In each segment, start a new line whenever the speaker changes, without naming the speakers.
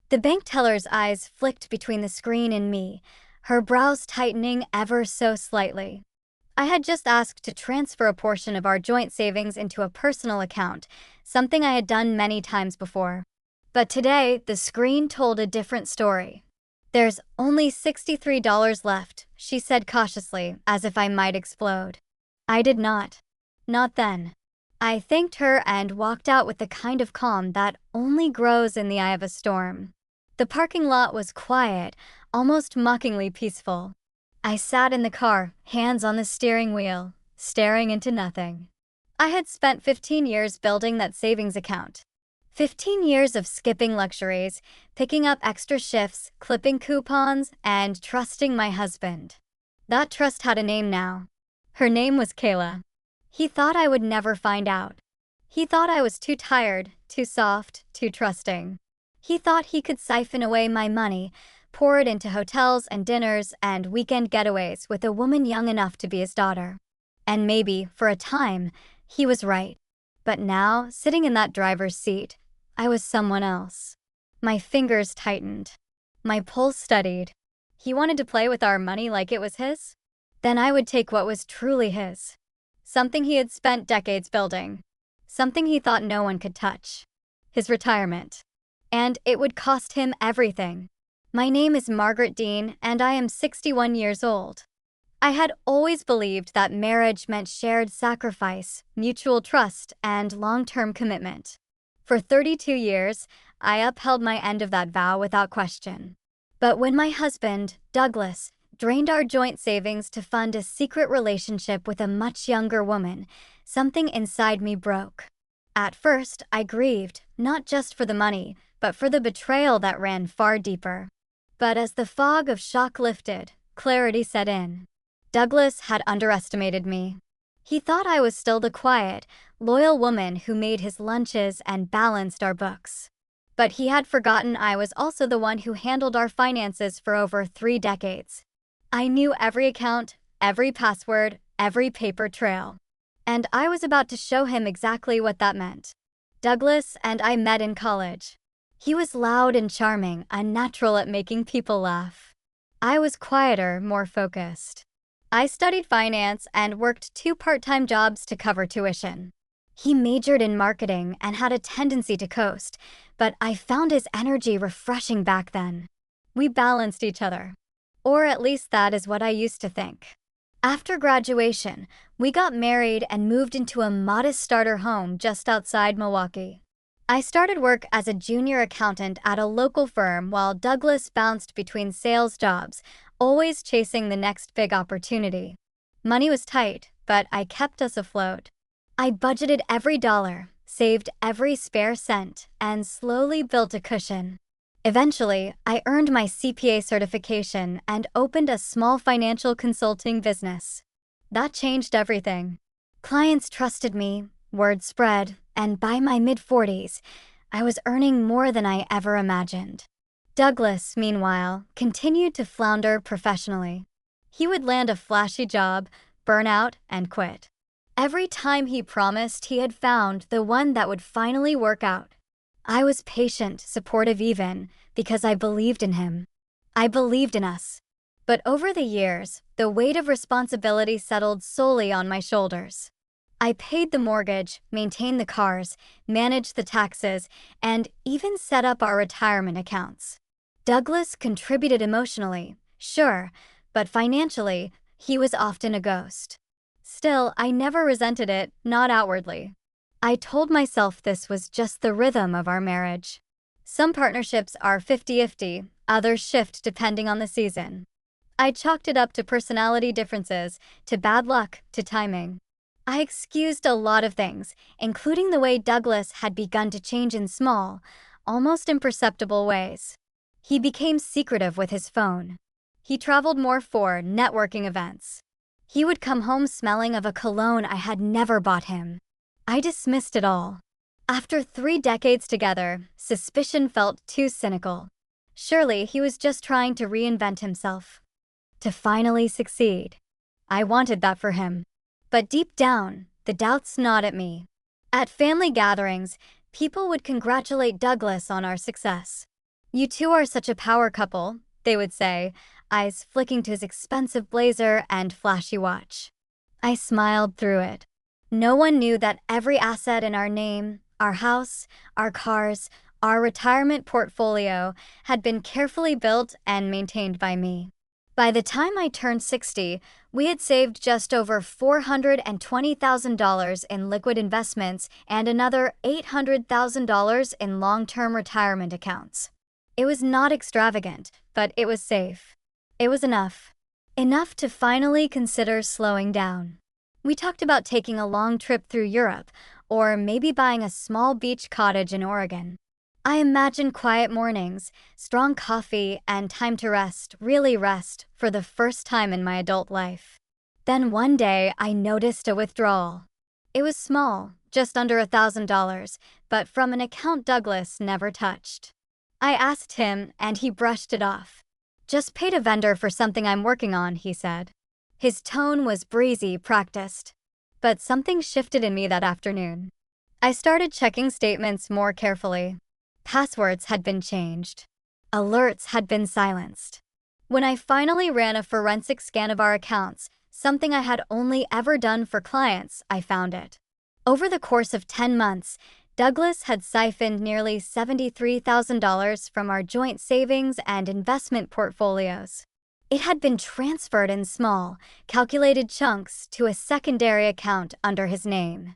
The bank teller's eyes flicked between the screen and me, her brows tightening ever so slightly. I had just asked to transfer a portion of our joint savings into a personal account, something I had done many times before. But today, the screen told a different story. "There's only $63 left," she said cautiously, as if I might explode. I did not. Not then. I thanked her and walked out with the kind of calm that only grows in the eye of a storm. The parking lot was quiet, almost mockingly peaceful. I sat in the car, hands on the steering wheel, staring into nothing. I had spent 15 years building that savings account. 15 years of skipping luxuries, picking up extra shifts, clipping coupons, and trusting my husband. That trust had a name now. Her name was Kayla. He thought I would never find out. He thought I was too tired, too soft, too trusting. He thought he could siphon away my money, pour it into hotels and dinners and weekend getaways with a woman young enough to be his daughter. And maybe, for a time, he was right. But now, sitting in that driver's seat, I was someone else. My fingers tightened. My pulse steadied. He wanted to play with our money like it was his? Then I would take what was truly his. Something he had spent decades building. Something he thought no one could touch. His retirement. And it would cost him everything. My name is Margaret Dean, and I am 61 years old. I had always believed that marriage meant shared sacrifice, mutual trust, and long-term commitment. For 32 years, I upheld my end of that vow without question. But when my husband, Douglas, drained our joint savings to fund a secret relationship with a much younger woman, something inside me broke. At first, I grieved, not just for the money, but for the betrayal that ran far deeper. But as the fog of shock lifted, clarity set in. Douglas had underestimated me. He thought I was still the quiet, loyal woman who made his lunches and balanced our books. But he had forgotten I was also the one who handled our finances for over 3 decades. I knew every account, every password, every paper trail. And I was about to show him exactly what that meant. Douglas and I met in college. He was loud and charming, unnatural at making people laugh. I was quieter, more focused. I studied finance and worked 2 part-time jobs to cover tuition. He majored in marketing and had a tendency to coast, but I found his energy refreshing back then. We balanced each other. Or at least that is what I used to think. After graduation, we got married and moved into a modest starter home just outside Milwaukee. I started work as a junior accountant at a local firm while Douglas bounced between sales jobs, always chasing the next big opportunity. Money was tight, but I kept us afloat. I budgeted every dollar, saved every spare cent, and slowly built a cushion. Eventually, I earned my CPA certification and opened a small financial consulting business. That changed everything. Clients trusted me, word spread, and by my mid-40s, I was earning more than I ever imagined. Douglas, meanwhile, continued to flounder professionally. He would land a flashy job, burn out, and quit. Every time he promised he had found the one that would finally work out. I was patient, supportive even, because I believed in him. I believed in us. But over the years, the weight of responsibility settled solely on my shoulders. I paid the mortgage, maintained the cars, managed the taxes, and even set up our retirement accounts. Douglas contributed emotionally, sure, but financially, he was often a ghost. Still, I never resented it, not outwardly. I told myself this was just the rhythm of our marriage. Some partnerships are 50-50, others shift depending on the season. I chalked it up to personality differences, to bad luck, to timing. I excused a lot of things, including the way Douglas had begun to change in small, almost imperceptible ways. He became secretive with his phone. He traveled more for networking events. He would come home smelling of a cologne I had never bought him. I dismissed it all. After 3 decades together, suspicion felt too cynical. Surely he was just trying to reinvent himself. To finally succeed. I wanted that for him. But deep down, the doubts gnawed at me. At family gatherings, people would congratulate Douglas on our success. "You two are such a power couple," they would say, eyes flicking to his expensive blazer and flashy watch. I smiled through it. No one knew that every asset in our name, our house, our cars, our retirement portfolio, had been carefully built and maintained by me. By the time I turned 60, we had saved just over $420,000 in liquid investments and another $800,000 in long-term retirement accounts. It was not extravagant, but it was safe. It was enough. Enough to finally consider slowing down. We talked about taking a long trip through Europe, or maybe buying a small beach cottage in Oregon. I imagined quiet mornings, strong coffee, and time to rest, really rest, for the first time in my adult life. Then one day, I noticed a withdrawal. It was small, just under $1,000, but from an account Douglas never touched. I asked him, and he brushed it off. "Just paid a vendor for something I'm working on," he said. His tone was breezy, practiced. But something shifted in me that afternoon. I started checking statements more carefully. Passwords had been changed. Alerts had been silenced. When I finally ran a forensic scan of our accounts, something I had only ever done for clients, I found it. Over the course of 10 months, Douglas had siphoned nearly $73,000 from our joint savings and investment portfolios. It had been transferred in small, calculated chunks to a secondary account under his name.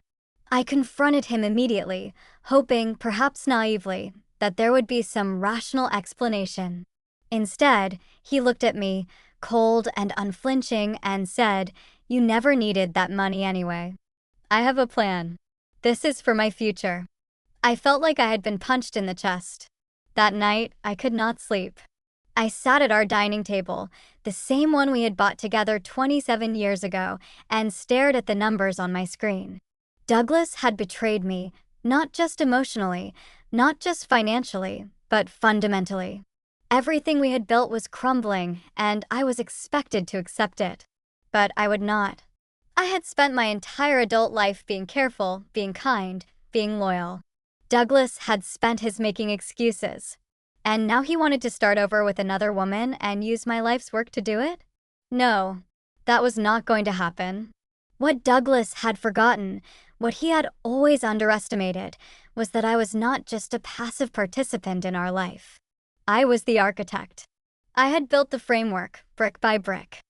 I confronted him immediately, hoping, perhaps naively, that there would be some rational explanation. Instead, he looked at me, cold and unflinching, and said, "You never needed that money anyway. I have a plan. This is for my future." I felt like I had been punched in the chest. That night, I could not sleep. I sat at our dining table, the same one we had bought together 27 years ago, and stared at the numbers on my screen. Douglas had betrayed me, not just emotionally, not just financially, but fundamentally. Everything we had built was crumbling, and I was expected to accept it. But I would not. I had spent my entire adult life being careful, being kind, being loyal. Douglas had spent his making excuses. And now he wanted to start over with another woman and use my life's work to do it? No, that was not going to happen. What Douglas had forgotten, what he had always underestimated, was that I was not just a passive participant in our life. I was the architect. I had built the framework, brick by brick.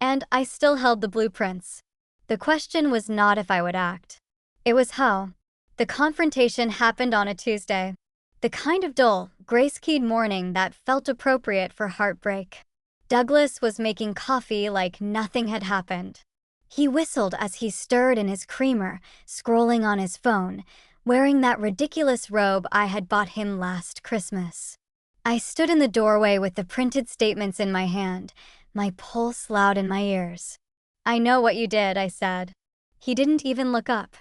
And I still held the blueprints. The question was not if I would act. It was how. The confrontation happened on a Tuesday. The kind of dull, grace-keyed morning that felt appropriate for heartbreak. Douglas was making coffee like nothing had happened. He whistled as he stirred in his creamer, scrolling on his phone, wearing that ridiculous robe I had bought him last Christmas. I stood in the doorway with the printed statements in my hand, my pulse loud in my ears. "I know what you did," I said. He didn't even look up.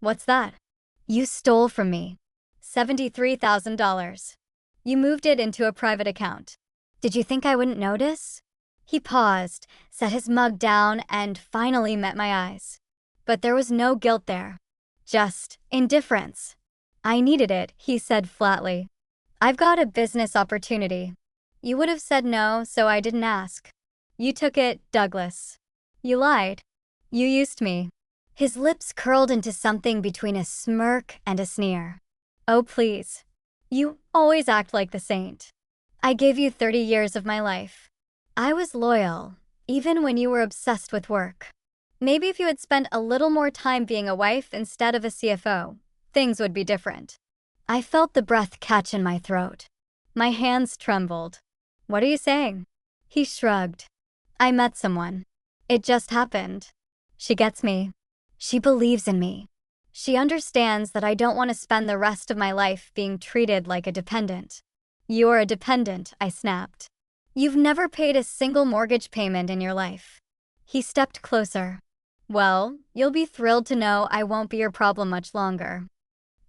"What's that?" "You stole from me. $73,000. You moved it into a private account. Did you think I wouldn't notice?" He paused, set his mug down, and finally met my eyes. But there was no guilt there. Just indifference. "I needed it," he said flatly. "I've got a business opportunity. You would have said no, so I didn't ask. You took it, Douglas. You lied. You used me." His lips curled into something between a smirk and a sneer. "Oh, please. You always act like the saint. I gave you 30 years of my life. I was loyal, even when you were obsessed with work. Maybe if you had spent a little more time being a wife instead of a CFO, things would be different." I felt the breath catch in my throat. My hands trembled. "What are you saying?" He shrugged. "I met someone. It just happened. She gets me. She believes in me. She understands that I don't want to spend the rest of my life being treated like a dependent." "You're a dependent," I snapped. "You've never paid a single mortgage payment in your life." He stepped closer. "Well, you'll be thrilled to know I won't be your problem much longer.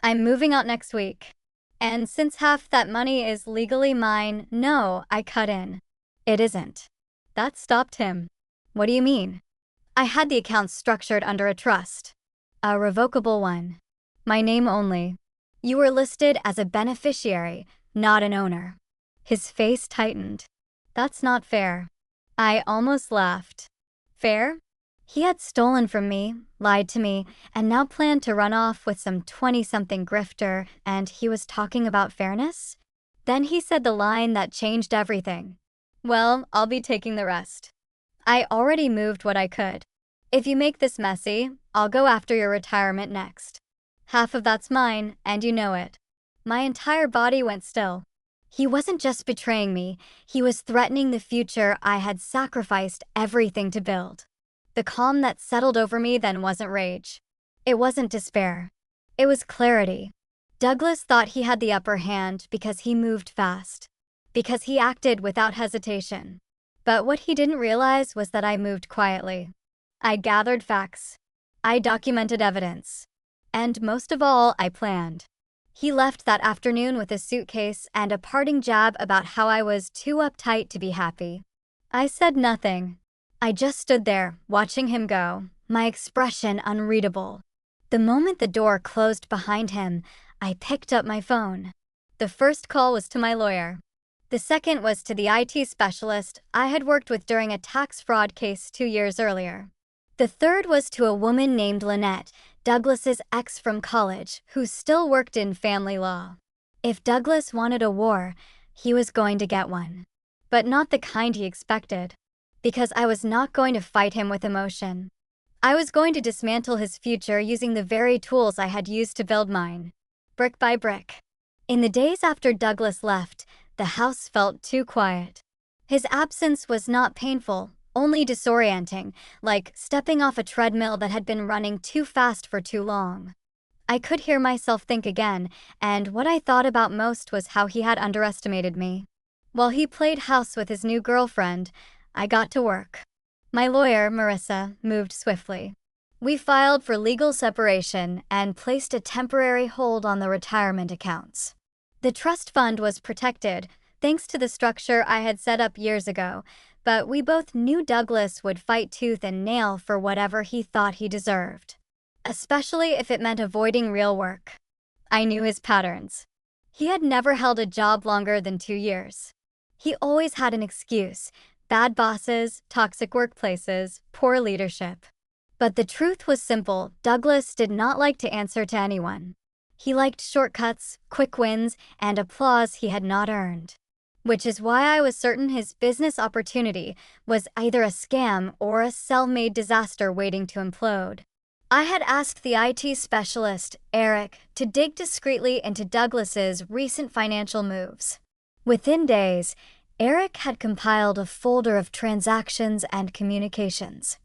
I'm moving out next week. And since half that money is legally mine," "No," I cut in. "It isn't." That stopped him. "What do you mean?" "I had the accounts structured under a trust. A revocable one. My name only. You were listed as a beneficiary, not an owner. His face tightened. That's not fair. I almost laughed. Fair? He had stolen from me, lied to me, and now planned to run off with some 20-something grifter, and he was talking about fairness? Then he said the line that changed everything. Well, I'll be taking the rest. I already moved what I could. If you make this messy, I'll go after your retirement next. Half of that's mine, and you know it. My entire body went still. He wasn't just betraying me, he was threatening the future I had sacrificed everything to build. The calm that settled over me then wasn't rage. It wasn't despair. It was clarity. Douglas thought he had the upper hand because he moved fast. Because he acted without hesitation. But what he didn't realize was that I moved quietly. I gathered facts. I documented evidence. And most of all, I planned. He left that afternoon with a suitcase and a parting jab about how I was too uptight to be happy. I said nothing. I just stood there, watching him go, my expression unreadable. The moment the door closed behind him, I picked up my phone. The first call was to my lawyer. The second was to the IT specialist I had worked with during a tax fraud case 2 years earlier. The third was to a woman named Lynette, Douglas's ex from college, who still worked in family law. If Douglas wanted a war, he was going to get one. But not the kind he expected. Because I was not going to fight him with emotion. I was going to dismantle his future using the very tools I had used to build mine. Brick by brick. In the days after Douglas left, the house felt too quiet. His absence was not painful, only disorienting, like stepping off a treadmill that had been running too fast for too long. I could hear myself think again, and what I thought about most was how he had underestimated me. While he played house with his new girlfriend, I got to work. My lawyer, Marissa, moved swiftly. We filed for legal separation and placed a temporary hold on the retirement accounts. The trust fund was protected, thanks to the structure I had set up years ago, but we both knew Douglas would fight tooth and nail for whatever he thought he deserved. Especially if it meant avoiding real work. I knew his patterns. He had never held a job longer than 2 years. He always had an excuse. Bad bosses, toxic workplaces, poor leadership. But the truth was simple. Douglas did not like to answer to anyone. He liked shortcuts, quick wins, and applause he had not earned. Which is why I was certain his business opportunity was either a scam or a self-made disaster waiting to implode. I had asked the IT specialist, Eric, to dig discreetly into Douglas's recent financial moves. Within days, Eric had compiled a folder of transactions and communications.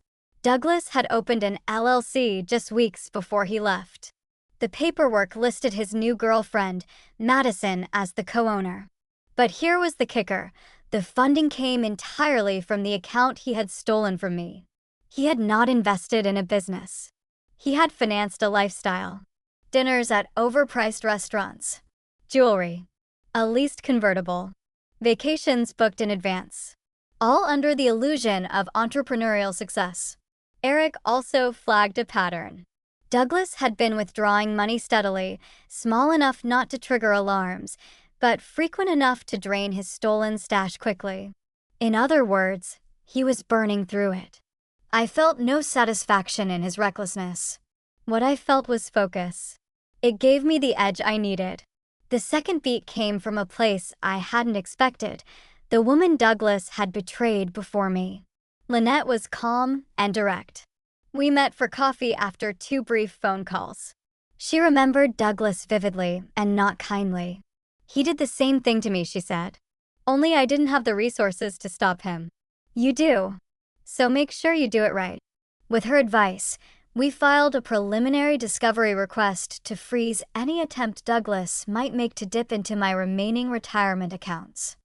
Douglas had opened an LLC just weeks before he left. The paperwork listed his new girlfriend, Madison, as the co-owner. But here was the kicker. The funding came entirely from the account he had stolen from me. He had not invested in a business. He had financed a lifestyle. Dinners at overpriced restaurants. Jewelry. A leased convertible. Vacations booked in advance. All under the illusion of entrepreneurial success. Eric also flagged a pattern. Douglas had been withdrawing money steadily, small enough not to trigger alarms, but frequent enough to drain his stolen stash quickly. In other words, he was burning through it. I felt no satisfaction in his recklessness. What I felt was focus. It gave me the edge I needed. The second beat came from a place I hadn't expected. The woman Douglas had betrayed before me. Lynette was calm and direct. We met for coffee after 2 brief phone calls. She remembered Douglas vividly and not kindly. He did the same thing to me, she said. Only I didn't have the resources to stop him. You do. So make sure you do it right. With her advice, we filed a preliminary discovery request to freeze any attempt Douglas might make to dip into my remaining retirement accounts.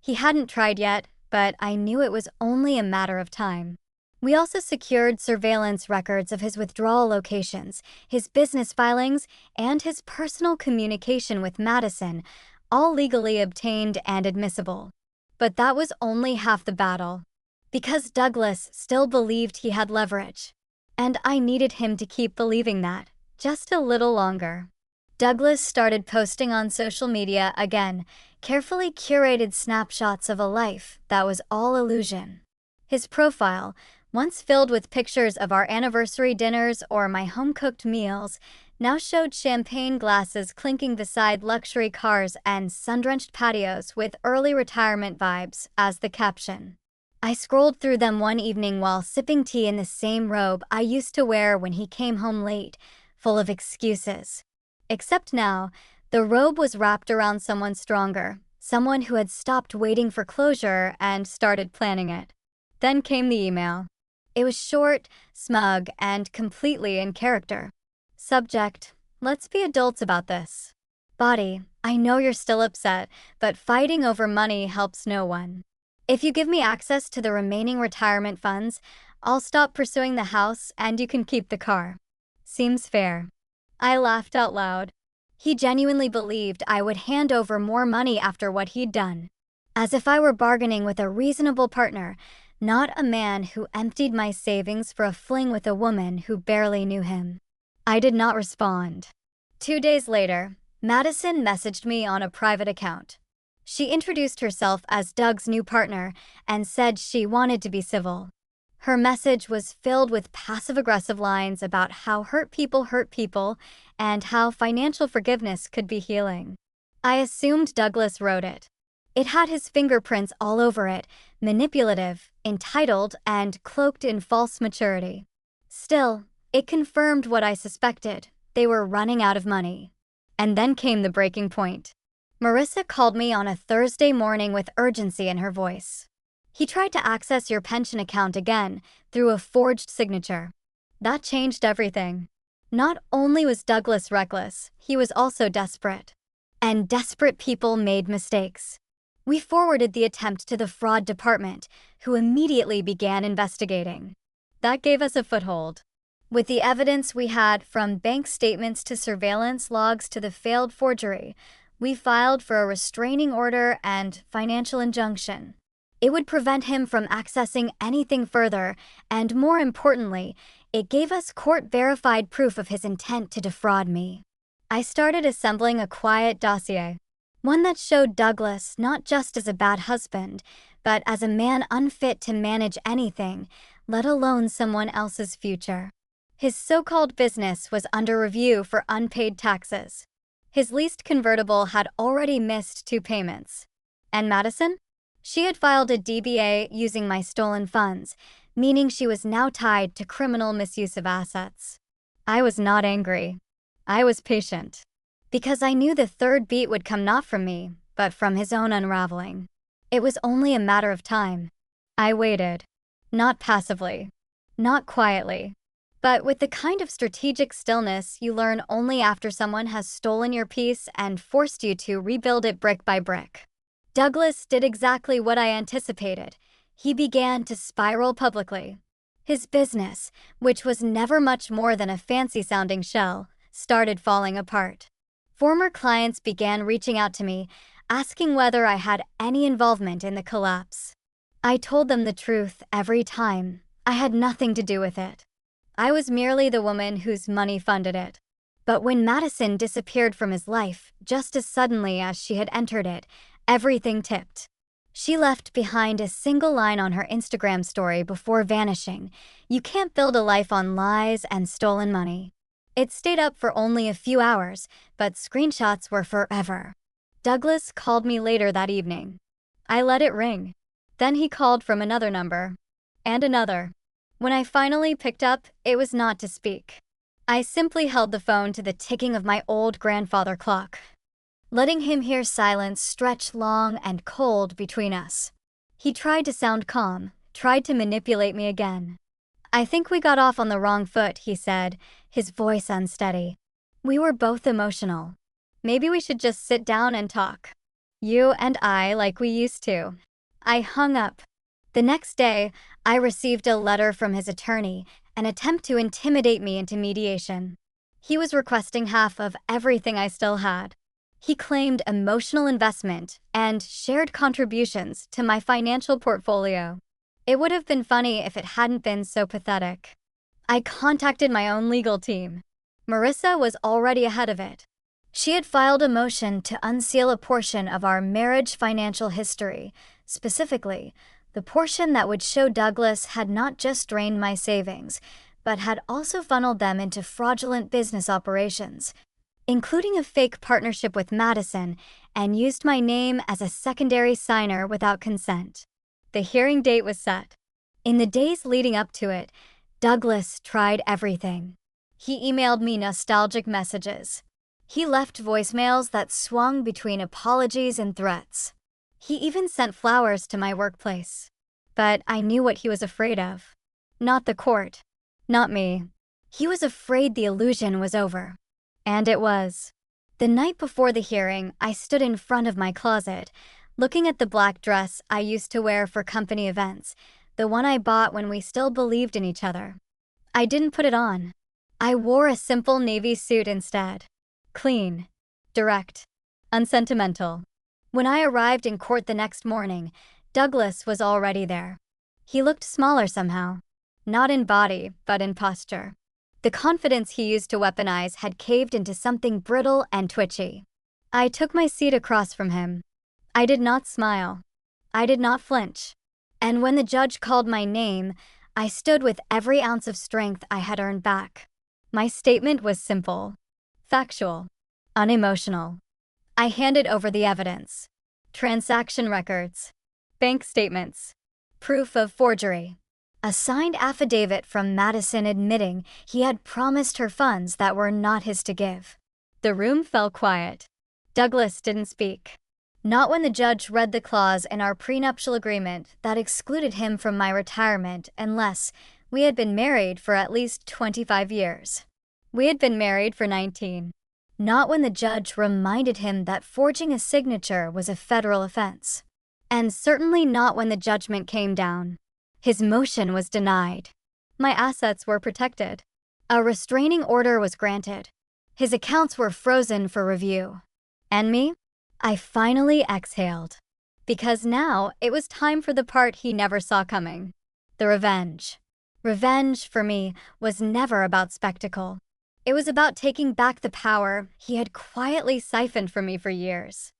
He hadn't tried yet, but I knew it was only a matter of time. We also secured surveillance records of his withdrawal locations, his business filings, and his personal communication with Madison, all legally obtained and admissible. But that was only half the battle. Because Douglas still believed he had leverage. And I needed him to keep believing that, just a little longer. Douglas started posting on social media again, carefully curated snapshots of a life that was all illusion. His profile, once filled with pictures of our anniversary dinners or my home-cooked meals, now showed champagne glasses clinking beside luxury cars and sun-drenched patios with early retirement vibes as the caption. I scrolled through them one evening while sipping tea in the same robe I used to wear when he came home late, full of excuses. Except now, the robe was wrapped around someone stronger, someone who had stopped waiting for closure and started planning it. Then came the email. It was short, smug, and completely in character. Subject: let's be adults about this. Body: I know you're still upset, but fighting over money helps no one. If you give me access to the remaining retirement funds, I'll stop pursuing the house and you can keep the car. Seems fair. I laughed out loud. He genuinely believed I would hand over more money after what he'd done. As if I were bargaining with a reasonable partner, not a man who emptied my savings for a fling with a woman who barely knew him. I did not respond. 2 days later, Madison messaged me on a private account. She introduced herself as Doug's new partner and said she wanted to be civil. Her message was filled with passive-aggressive lines about how hurt people and how financial forgiveness could be healing. I assumed Douglas wrote it. It had his fingerprints all over it, manipulative, entitled, and cloaked in false maturity. Still, it confirmed what I suspected. They were running out of money. And then came the breaking point. Marissa called me on a Thursday morning with urgency in her voice. He tried to access your pension account again through a forged signature. That changed everything. Not only was Douglas reckless, he was also desperate. And desperate people made mistakes. We forwarded the attempt to the fraud department, who immediately began investigating. That gave us a foothold. With the evidence we had, from bank statements to surveillance logs to the failed forgery, we filed for a restraining order and financial injunction. It would prevent him from accessing anything further, and more importantly, it gave us court-verified proof of his intent to defraud me. I started assembling a quiet dossier, one that showed Douglas not just as a bad husband, but as a man unfit to manage anything, let alone someone else's future. His so-called business was under review for unpaid taxes. His leased convertible had already missed 2 payments. And Madison? She had filed a DBA using my stolen funds, meaning she was now tied to criminal misuse of assets. I was not angry. I was patient. Because I knew the third beat would come not from me, but from his own unraveling. It was only a matter of time. I waited. Not passively. Not quietly. But with the kind of strategic stillness you learn only after someone has stolen your peace and forced you to rebuild it brick by brick. Douglas did exactly what I anticipated. He began to spiral publicly. His business, which was never much more than a fancy-sounding shell, started falling apart. Former clients began reaching out to me, asking whether I had any involvement in the collapse. I told them the truth every time. I had nothing to do with it. I was merely the woman whose money funded it. But when Madison disappeared from his life, just as suddenly as she had entered it, everything tipped. She left behind a single line on her Instagram story before vanishing. You can't build a life on lies and stolen money. It stayed up for only a few hours, but screenshots were forever. Douglas called me later that evening. I let it ring. Then he called from another number. And another. When I finally picked up, it was not to speak. I simply held the phone to the ticking of my old grandfather clock, letting him hear silence stretch long and cold between us. He tried to sound calm, tried to manipulate me again. I think we got off on the wrong foot, he said, his voice unsteady. We were both emotional. Maybe we should just sit down and talk. You and I, like we used to. I hung up. The next day, I received a letter from his attorney, an attempt to intimidate me into mediation. He was requesting half of everything I still had. He claimed emotional investment and shared contributions to my financial portfolio. It would have been funny if it hadn't been so pathetic. I contacted my own legal team. Marissa was already ahead of it. She had filed a motion to unseal a portion of our marriage financial history, specifically, the portion that would show Douglas had not just drained my savings, but had also funneled them into fraudulent business operations, including a fake partnership with Madison, and used my name as a secondary signer without consent. The hearing date was set. In the days leading up to it, Douglas tried everything. He emailed me nostalgic messages. He left voicemails that swung between apologies and threats. He even sent flowers to my workplace. But I knew what he was afraid of. Not the court. Not me. He was afraid the illusion was over. And it was. The night before the hearing, I stood in front of my closet, looking at the black dress I used to wear for company events, the one I bought when we still believed in each other. I didn't put it on. I wore a simple navy suit instead. Clean, direct, unsentimental. When I arrived in court the next morning, Douglas was already there. He looked smaller somehow. Not in body, but in posture. The confidence he used to weaponize had caved into something brittle and twitchy. I took my seat across from him. I did not smile. I did not flinch. And when the judge called my name, I stood with every ounce of strength I had earned back. My statement was simple, factual, unemotional. I handed over the evidence. Transaction records, bank statements, proof of forgery, a signed affidavit from Madison admitting he had promised her funds that were not his to give. The room fell quiet. Douglas didn't speak. Not when the judge read the clause in our prenuptial agreement that excluded him from my retirement unless we had been married for at least 25 years. We had been married for 19. Not when the judge reminded him that forging a signature was a federal offense. And certainly not when the judgment came down. His motion was denied. My assets were protected. A restraining order was granted. His accounts were frozen for review. And me? I finally exhaled. Because now it was time for the part he never saw coming. The revenge. Revenge, for me, was never about spectacle. It was about taking back the power he had quietly siphoned from me for years.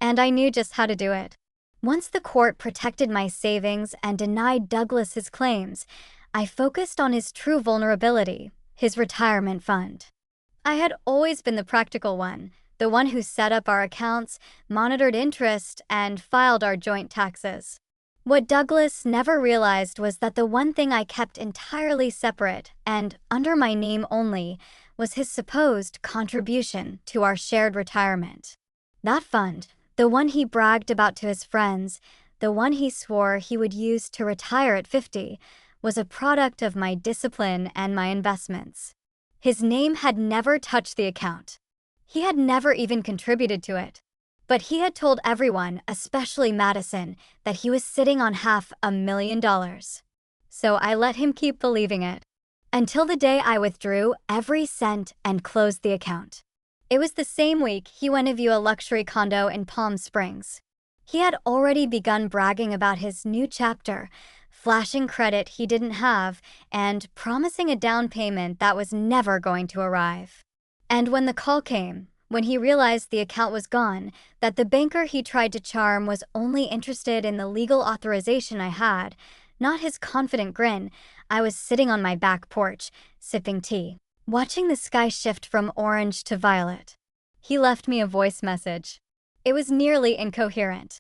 And I knew just how to do it. Once the court protected my savings and denied Douglas his claims, I focused on his true vulnerability, his retirement fund. I had always been the practical one, the one who set up our accounts, monitored interest, and filed our joint taxes. What Douglas never realized was that the one thing I kept entirely separate and under my name only was his supposed contribution to our shared retirement. That fund, the one he bragged about to his friends, the one he swore he would use to retire at 50, was a product of my discipline and my investments. His name had never touched the account. He had never even contributed to it. But he had told everyone, especially Madison, that he was sitting on $500,000. So I let him keep believing it. Until the day I withdrew every cent and closed the account. It was the same week he went to view a luxury condo in Palm Springs. He had already begun bragging about his new chapter, flashing credit he didn't have, and promising a down payment that was never going to arrive. And when the call came, when he realized the account was gone, that the banker he tried to charm was only interested in the legal authorization I had, not his confident grin, I was sitting on my back porch, sipping tea, watching the sky shift from orange to violet. He left me a voice message. It was nearly incoherent.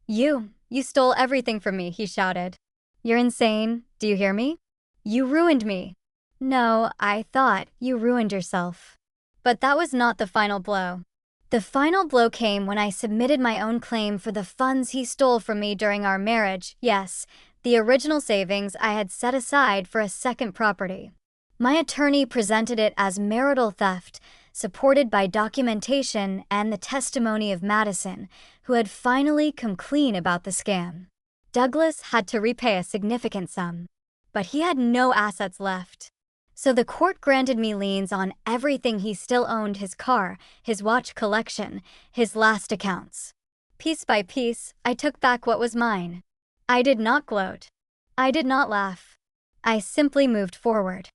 You stole everything from me," he shouted. "You're insane. Do you hear me? You ruined me." No, I thought you ruined yourself. But that was not the final blow. The final blow came when I submitted my own claim for the funds he stole from me during our marriage, yes, the original savings I had set aside for a second property. My attorney presented it as marital theft, supported by documentation and the testimony of Madison, who had finally come clean about the scam. Douglas had to repay a significant sum, but he had no assets left. So the court granted me liens on everything he still owned: his car, his watch collection, his last accounts. Piece by piece, I took back what was mine. I did not gloat. I did not laugh. I simply moved forward.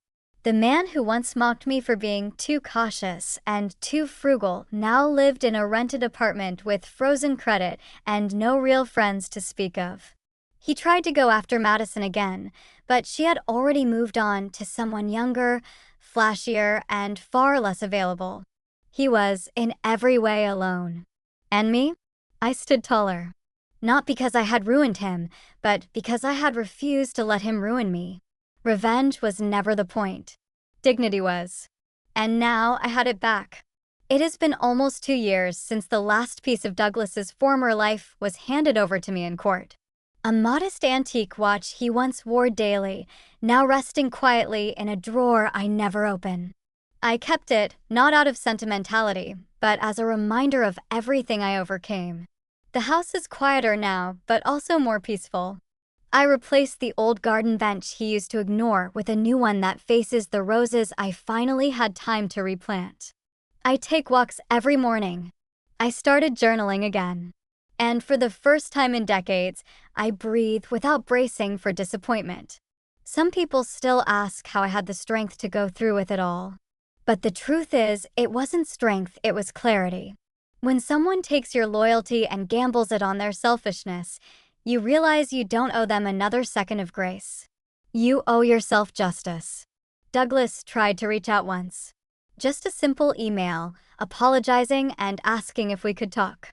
The man who once mocked me for being too cautious and too frugal now lived in a rented apartment with frozen credit and no real friends to speak of. He tried to go after Madison again, but she had already moved on to someone younger, flashier, and far less available. He was, in every way, alone. And me? I stood taller. Not because I had ruined him, but because I had refused to let him ruin me. Revenge was never the point. Dignity was. And now I had it back. It has been almost 2 years since the last piece of Douglas's former life was handed over to me in court. A modest antique watch he once wore daily, now resting quietly in a drawer I never open. I kept it, not out of sentimentality, but as a reminder of everything I overcame. The house is quieter now, but also more peaceful. I replaced the old garden bench he used to ignore with a new one that faces the roses I finally had time to replant. I take walks every morning. I started journaling again. And for the first time in decades, I breathe without bracing for disappointment. Some people still ask how I had the strength to go through with it all. But the truth is, it wasn't strength, it was clarity. When someone takes your loyalty and gambles it on their selfishness, you realize you don't owe them another second of grace. You owe yourself justice. Douglas tried to reach out once. Just a simple email, apologizing and asking if we could talk.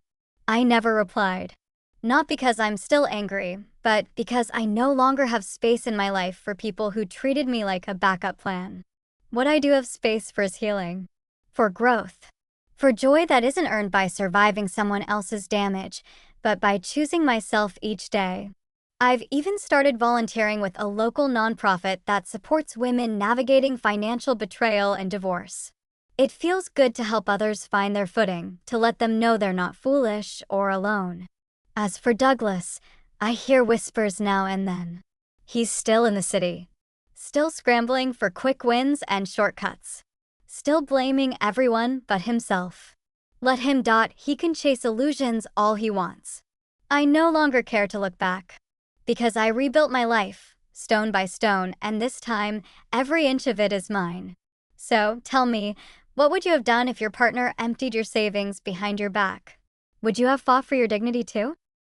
I never replied. Not because I'm still angry, but because I no longer have space in my life for people who treated me like a backup plan. What I do have space for is healing. For growth. For joy that isn't earned by surviving someone else's damage, but by choosing myself each day. I've even started volunteering with a local nonprofit that supports women navigating financial betrayal and divorce. It feels good to help others find their footing, to let them know they're not foolish or alone. As for Douglas, I hear whispers now and then. He's still in the city. Still scrambling for quick wins and shortcuts. Still blaming everyone but himself. Let him. He can chase illusions all he wants. I no longer care to look back. Because I rebuilt my life, stone by stone, and this time, every inch of it is mine. So, tell me, what would you have done if your partner emptied your savings behind your back? Would you have fought for your dignity too?